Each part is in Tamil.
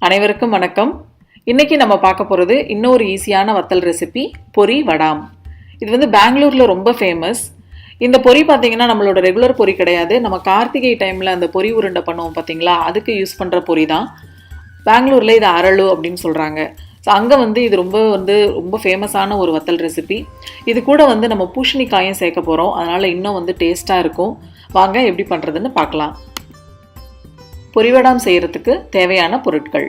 அனைவருக்கும் வணக்கம். இன்னைக்கு நம்ம பார்க்க போகிறது இன்னொரு ஈஸியான வத்தல் ரெசிபி, பொரி வடாம். இது வந்து பெங்களூரில் ரொம்ப ஃபேமஸ். இந்த பொரி பார்த்தீங்கன்னா நம்மளோட ரெகுலர் பொரி கிடையாது. நம்ம கார்த்திகை டைமில் அந்த பொரி உருண்டை பண்ணுவோம் பார்த்தீங்களா, அதுக்கு யூஸ் பண்ணுற பொரி தான். பெங்களூரில் இது அரளு அப்படின்னு சொல்கிறாங்க. ஸோ அங்கே வந்து இது ரொம்ப ஃபேமஸான ஒரு வத்தல் ரெசிபி. இது கூட வந்து நம்ம பூசணிக்காயும் சேர்க்க போகிறோம். அதனால் இன்னும் வந்து டேஸ்ட்டாக இருக்கும். வாங்க எப்படி பண்ணுறதுன்னு பார்க்கலாம். பொரிவடாம் செய்கிறதுக்கு தேவையான பொருட்கள்: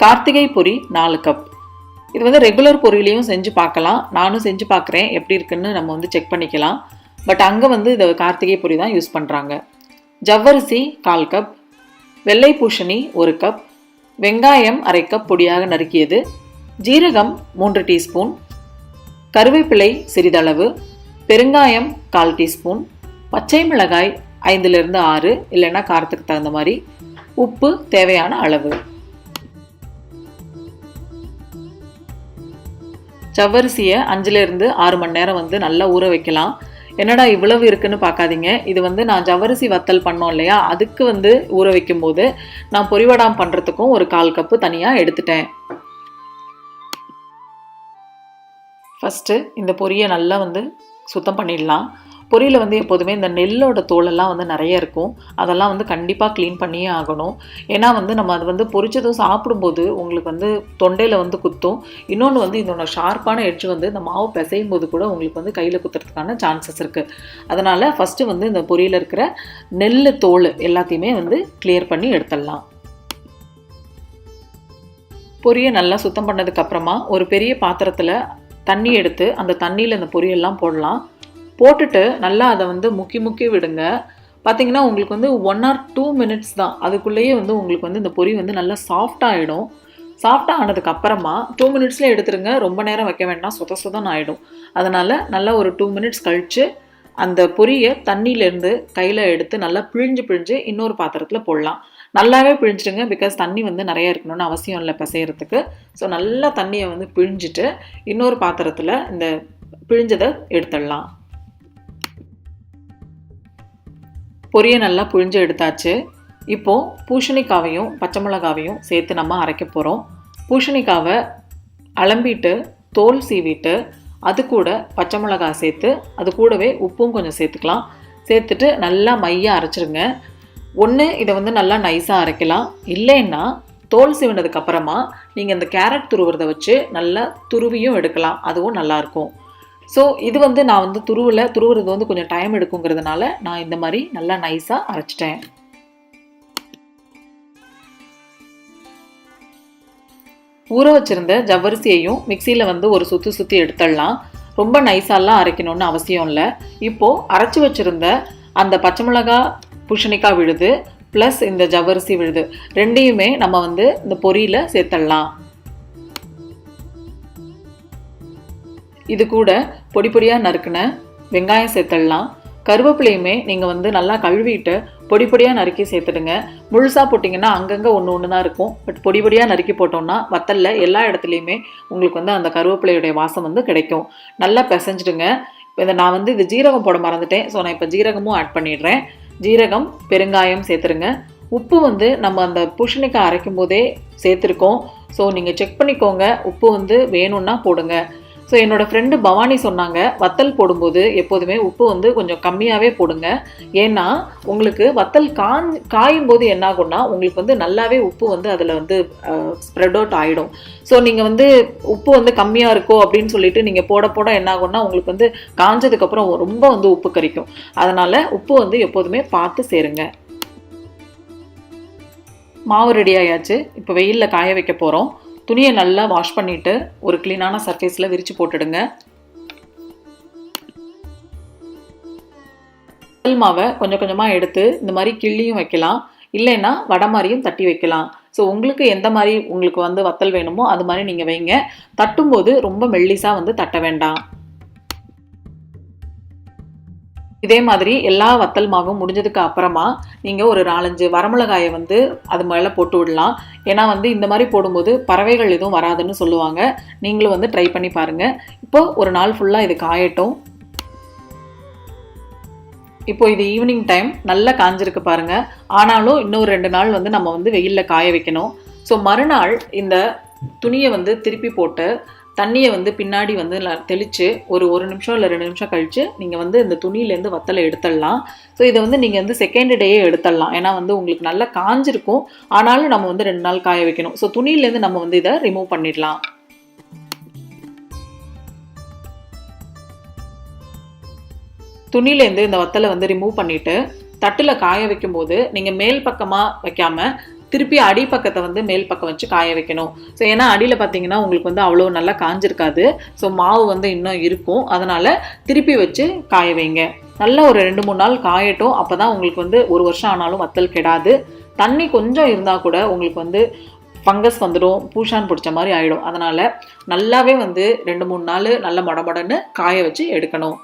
கார்த்திகை பொரி 4 கப். இது வந்து ரெகுலர் பொரியிலையும் செஞ்சு பார்க்கலாம். நானும் செஞ்சு பார்க்குறேன், எப்படி இருக்குன்னு நம்ம வந்து செக் பண்ணிக்கலாம். பட் அங்கே வந்து இதை கார்த்திகை பொரி தான் யூஸ் பண்ணுறாங்க. ஜவ்வரிசி 1/4 கப், வெள்ளை பூசணி 1 கப், வெங்காயம் 1/2 கப் பொடியாக நறுக்கியது, ஜீரகம் 3 டீஸ்பூன், கருவேப்பிலை சிறிதளவு, பெருங்காயம் 1/4 டீஸ்பூன், பச்சை மிளகாய் 5லிருந்து 6, இல்லைன்னா காரத்துக்கு தகுந்த மாதிரி, உப்பு தேவையான அளவு. ஜவ்வரிசியை 5லிருந்து 6 மணி நேரம் வந்து நல்லா ஊற வைக்கலாம். என்னடா இவ்வளவு இருக்குன்னு பார்க்காதீங்க. இது வந்து நான் ஜவ்வரிசி வத்தல் பண்ணோம் இல்லையா, அதுக்கு வந்து ஊற வைக்கும் போது நான் பொரிவடாம் பண்ணுறதுக்கும் ஒரு 1/4 கப்பு தனியாக எடுத்துட்டேன். ஃபஸ்ட்டு இந்த பொரியை நல்லா வந்து சுத்தம் பண்ணிடலாம். பொரியில் வந்து எப்போதுமே இந்த நெல்லோட தோலெல்லாம் வந்து நிறைய இருக்கும். அதெல்லாம் வந்து கண்டிப்பாக க்ளீன் பண்ணியே ஆகணும். ஏன்னா வந்து நம்ம அது வந்து பொரிச்சதும் சாப்பிடும்போது உங்களுக்கு வந்து தொண்டையில் வந்து குத்தும். இன்னொன்று வந்து இதோட ஷார்ப்பான எட்ஜ் வந்து இந்த மாவு பிசையும் போது கூட உங்களுக்கு வந்து கையில் குத்துறதுக்கான சான்சஸ் இருக்குது. அதனால் ஃபஸ்ட்டு வந்து இந்த பொரியில் இருக்கிற நெல் தோல் எல்லாத்தையுமே வந்து கிளியர் பண்ணி எடுத்துடலாம். பொரியை நல்லா சுத்தம் பண்ணதுக்கப்புறமா ஒரு பெரிய பாத்திரத்தில் தண்ணி எடுத்து அந்த தண்ணியில் இந்த பொரியெல்லாம் போடலாம். போட்டுட்டு நல்லா அதை வந்து முக்கி விடுங்க. பார்த்தீங்கன்னா உங்களுக்கு வந்து 1 or 2 minutes தான், அதுக்குள்ளேயே வந்து உங்களுக்கு வந்து இந்த பொரி வந்து நல்லா சாஃப்டாக ஆகிடும். சாஃப்டாக ஆனதுக்கு அப்புறமா 2 minutesல எடுத்துருங்க. ரொம்ப நேரம் வைக்க வேண்டாம், சுதன்னு ஆகிடும். அதனால் நல்லா ஒரு 2 minutes கழித்து அந்த பொரியை தண்ணியிலேருந்து கையில் எடுத்து நல்லா பிழிஞ்சு இன்னொரு பாத்திரத்தில் போடலாம். நல்லாவே பிழிஞ்சிடுங்க, பிகாஸ் தண்ணி வந்து நிறைய இருக்கணும்னு அவசியம் இல்லை பிசைகிறதுக்கு. ஸோ நல்லா தண்ணியை வந்து பிழிஞ்சிட்டு இன்னொரு பாத்திரத்தில் இந்த பிழிஞ்சதை எடுத்துடலாம். பொரியை நல்லா புழிஞ்சு எடுத்தாச்சு. இப்போது பூசணிக்காவையும் பச்சை மிளகாவையும் சேர்த்து நம்ம அரைக்க போகிறோம். பூசணிக்காவை அலம்பிட்டு தோல் சீவிட்டு அது கூட பச்சை மிளகாய் சேர்த்து அது கூடவே உப்பும் கொஞ்சம் சேர்த்துக்கலாம். சேர்த்துட்டு நல்லா மையாக அரைச்சிருங்க. ஒன்று இதை வந்து நல்லா நைஸாக அரைக்கலாம், இல்லைன்னா தோல் சீவினதுக்கப்புறமா நீங்கள் இந்த கேரட் துருவுறதை வச்சு நல்லா துருவியும் எடுக்கலாம், அதுவும் நல்லாயிருக்கும். ஸோ இது வந்து நான் வந்து துருவுறது வந்து கொஞ்சம் டைம் எடுக்குங்கிறதுனால நான் இந்த மாதிரி நல்லா நைஸாக அரைச்சிட்டேன். ஊற வச்சுருந்த ஜவ்வரிசியையும் மிக்சியில் வந்து ஒரு சுற்றி எடுத்துடலாம். ரொம்ப நைஸாலாம் அரைக்கணும்னு அவசியம் இல்லை. இப்போது அரைச்சி வச்சுருந்த அந்த பச்சை மிளகா பூசணிக்காய் விழுது ப்ளஸ் இந்த ஜவ்வரிசி விழுது ரெண்டையுமே நம்ம வந்து இந்த பொரியில் சேர்த்துடலாம். இது கூட பொடியாக நறுக்கின வெங்காயம் சேர்த்துடலாம். கருவேப்பிலையுமே நீங்கள் வந்து நல்லா கழுவிட்டு பொடியாக நறுக்கி சேர்த்துடுங்க. முழுசாக போட்டிங்கன்னா அங்கங்கே ஒன்று தான் இருக்கும். பட் பொடியாக நறுக்கி போட்டோம்னா வத்தலில் எல்லா இடத்துலையுமே உங்களுக்கு வந்து அந்த கருவேப்பிலையுடைய வாசம் வந்து கிடைக்கும். நல்லா பிசைஞ்சிடுங்க. இதை நான் வந்து இது ஜீரகம் போட மறந்துட்டேன். ஸோ நான் இப்போ ஜீரகமும் ஆட் பண்ணிடுறேன். ஜீரகம், பெருங்காயம் சேர்த்துருங்க. உப்பு வந்து நம்ம அந்த பூசணிக்காய் அரைக்கும் போதே சேர்த்துருக்கோம். ஸோ நீங்கள் செக் பண்ணிக்கோங்க, உப்பு வந்து வேணும்னா போடுங்க. ஸோ என்னோடய ஃப்ரெண்டு பவானி சொன்னாங்க, வத்தல் போடும்போது எப்போதுமே உப்பு வந்து கொஞ்சம் கம்மியாகவே போடுங்க. ஏன்னா உங்களுக்கு வத்தல் காயும் போது என்ன ஆகும்னா உங்களுக்கு வந்து நல்லாவே உப்பு வந்து அதில் வந்து ஸ்ப்ரெட் அவுட் ஆகிடும். ஸோ நீங்கள் வந்து உப்பு வந்து கம்மியாக இருக்கோ அப்படின்னு சொல்லிட்டு நீங்கள் போட என்ன ஆகும்னா உங்களுக்கு வந்து காஞ்சதுக்கப்புறம் ரொம்ப வந்து உப்பு கரிக்கும். அதனால் உப்பு வந்து எப்போதுமே பார்த்து சேருங்க. மாவு ரெடி ஆயாச்சு. இப்போ வெயிலில் காய வைக்க போகிறோம். துணியை நல்லா வாஷ் பண்ணிவிட்டு ஒரு க்ளீனான சர்ஃபேஸில் விரித்து போட்டுடுங்க. வத்தல் மாவை கொஞ்சம் கொஞ்சமாக எடுத்து இந்த மாதிரி கிள்ளியும் வைக்கலாம், இல்லைன்னா வடை மாதிரியும் தட்டி வைக்கலாம். ஸோ உங்களுக்கு எந்த மாதிரி உங்களுக்கு வந்து வத்தல் வேணுமோ அது மாதிரி நீங்கள் வைங்க. தட்டும்போது ரொம்ப மெல்லிஸாக வந்து தட்ட வேண்டாம். இதே மாதிரி எல்லா வத்தல் மாவும் முடிஞ்சதுக்கு அப்புறமா நீங்கள் ஒரு 4-5 வரமிளகாயை வந்து அது மேலே போட்டு விடலாம். ஏன்னா வந்து இந்த மாதிரி போடும்போது பறவைகள் எதுவும் வராதுன்னு சொல்லுவாங்க. நீங்களும் வந்து ட்ரை பண்ணி பாருங்கள். இப்போது ஒரு நாள் ஃபுல்லாக இது காயட்டும். இப்போ இது ஈவினிங் டைம் நல்லா காஞ்சிருக்கு பாருங்கள். ஆனாலும் இன்னும் 2 நாள் வந்து நம்ம வந்து வெயிலில் காய வைக்கணும். ஸோ மறுநாள் இந்த துணியை வந்து திருப்பி போட்டு தண்ணியை வந்து பின்னாடி வந்து தெளித்து ஒரு நிமிஷம் இல்லை 2 நிமிஷம் கழித்து நீங்கள் வந்து இந்த துணியிலேருந்து வத்தலை எடுத்துடலாம். ஸோ இதை வந்து நீங்கள் வந்து செகண்ட் டேயே எடுத்துடலாம். ஏன்னா வந்து உங்களுக்கு நல்லா காஞ்சிருக்கும், ஆனாலும் நம்ம வந்து 2 நாள் காய வைக்கணும். ஸோ துணியிலேருந்து நம்ம வந்து இதை ரிமூவ் பண்ணிடலாம். துணியிலேருந்து இந்த வத்தலை வந்து ரிமூவ் பண்ணிவிட்டு தட்டில் காய வைக்கும்போது நீங்கள் மேல் பக்கமாக வைக்காமல் திருப்பி அடிப்பக்கத்தை வந்து மேல் பக்கம் வச்சு காய வைக்கணும். ஸோ ஏன்னா அடியில் பார்த்தீங்கன்னா உங்களுக்கு வந்து அவ்வளோ நல்லா காஞ்சிருக்காது. ஸோ மாவு வந்து இன்னும் இருக்கும், அதனால் திருப்பி வச்சு காய வைங்க. நல்லா ஒரு 2-3 நாள் காயட்டும். அப்போ தான் உங்களுக்கு வந்து 1 வருஷம் ஆனாலும் வத்தல் கெடாது. தண்ணி கொஞ்சம் இருந்தால் கூட உங்களுக்கு வந்து ஃபங்கஸ் வந்துடும், பூஷான் பிடிச்ச மாதிரி ஆகிடும். அதனால் நல்லாவே வந்து 2-3 நாள் நல்லா மொடமொடன்னு காய வச்சு எடுக்கணும்.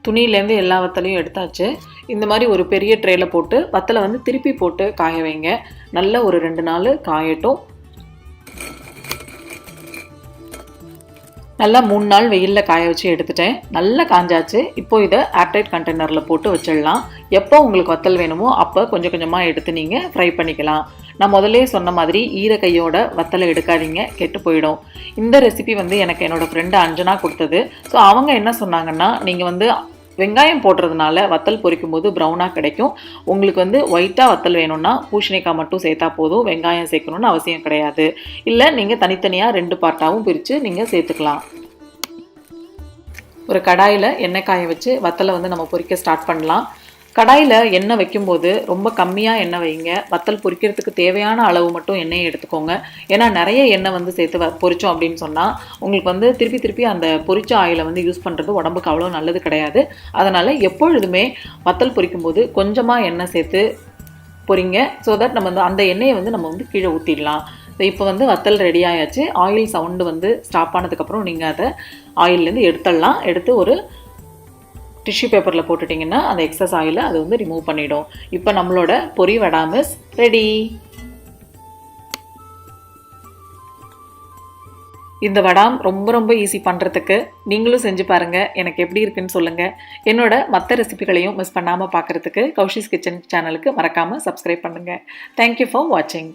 துணியிலேருந்து எல்லா வத்தலையும் எடுத்தாச்சு. இந்த மாதிரி ஒரு பெரிய ட்ரேயில் போட்டு வத்தலை வந்து திருப்பி போட்டு காய வைங்க. நல்ல ஒரு 2 நாள் காயட்டும். நல்லா 3 நாள் வெயிலில் காய வச்சு எடுத்துட்டேன். நல்லா காஞ்சாச்சு. இப்போது இதை ஏர்டைட் கண்டெய்னரில் போட்டு வச்சிடலாம். எப்போ உங்களுக்கு வத்தல் வேணுமோ அப்போ கொஞ்சம் கொஞ்சமாக எடுத்து நீங்கள் ஃப்ரை பண்ணிக்கலாம். நான் முதல்ல சொன்ன மாதிரி ஈர கையோட வத்தலை எடுக்காதீங்க, கெட்டு போயிடும். இந்த ரெசிபி வந்து எனக்கு என்னோடய ஃப்ரெண்டு அஞ்சனா கொடுத்தது. ஸோ அவங்க என்ன சொன்னாங்கன்னா, நீங்கள் வந்து வெங்காயம் போடுறதுனால வத்தல் பொரிக்கும் போது ப்ரௌனாக கிடைக்கும். உங்களுக்கு வந்து ஒயிட்டாக வத்தல் வேணும்னா பூசணிக்காய் மட்டும் சேர்த்தா போதும், வெங்காயம் சேர்க்கணுன்னு அவசியம் கிடையாது. இல்லை நீங்கள் தனித்தனியாக 2 பார்ட்டாகவும் பிரித்து நீங்கள் சேர்த்துக்கலாம். ஒரு கடாயில் எண்ணெய் காய வச்சு வத்தலை வந்து நம்ம பொரிக்க ஸ்டார்ட் பண்ணலாம். கடாயில் எண்ணெய் வைக்கும்போது ரொம்ப கம்மியாக எண்ணெய் வைங்க. வத்தல் பொரிக்கிறதுக்கு தேவையான அளவு மட்டும் எண்ணெயை எடுத்துக்கோங்க. ஏன்னா நிறைய எண்ணெய் வந்து சேர்த்து பொரித்தோம் அப்படின்னு சொன்னால் உங்களுக்கு வந்து திருப்பி அந்த பொரிச்ச ஆயிலை வந்து யூஸ் பண்ணுறது உடம்புக்கு அவ்வளோ நல்லது கிடையாது. அதனால் எப்பொழுதுமே வத்தல் பொரிக்கும்போது கொஞ்சமாக எண்ணெய் சேர்த்து பொரிங்க. ஸோ தட் நம்ம வந்து அந்த எண்ணெயை வந்து நம்ம வந்து கீழே ஊற்றிடலாம். இப்போ வந்து வத்தல் ரெடி ஆயாச்சு. ஆயில் சவுண்டு வந்து ஸ்டாப் ஆனதுக்கப்புறம் நீங்கள் அதை ஆயிலேருந்து எடுத்துடலாம். எடுத்து ஒரு டிஷ்யூ பேப்பரில் போட்டுட்டிங்கன்னா அந்த எக்ஸஸ் ஆயிலை அது வந்து ரிமூவ் பண்ணிடும். இப்போ நம்மளோட பொரி வடாமஸ் ரெடி. இந்த வடாம் ரொம்ப ஈஸி பண்ணுறதுக்கு. நீங்களும் செஞ்சு பாருங்கள், எனக்கு எப்படி இருக்குன்னு சொல்லுங்கள். என்னோட மற்ற ரெசிபிகளையும் மிஸ் பண்ணாமல் பார்க்குறதுக்கு கௌஷிஸ் கிச்சன் சேனலுக்கு மறக்காமல் சப்ஸ்கிரைப் பண்ணுங்கள். தேங்க்யூ ஃபார் வாட்சிங்.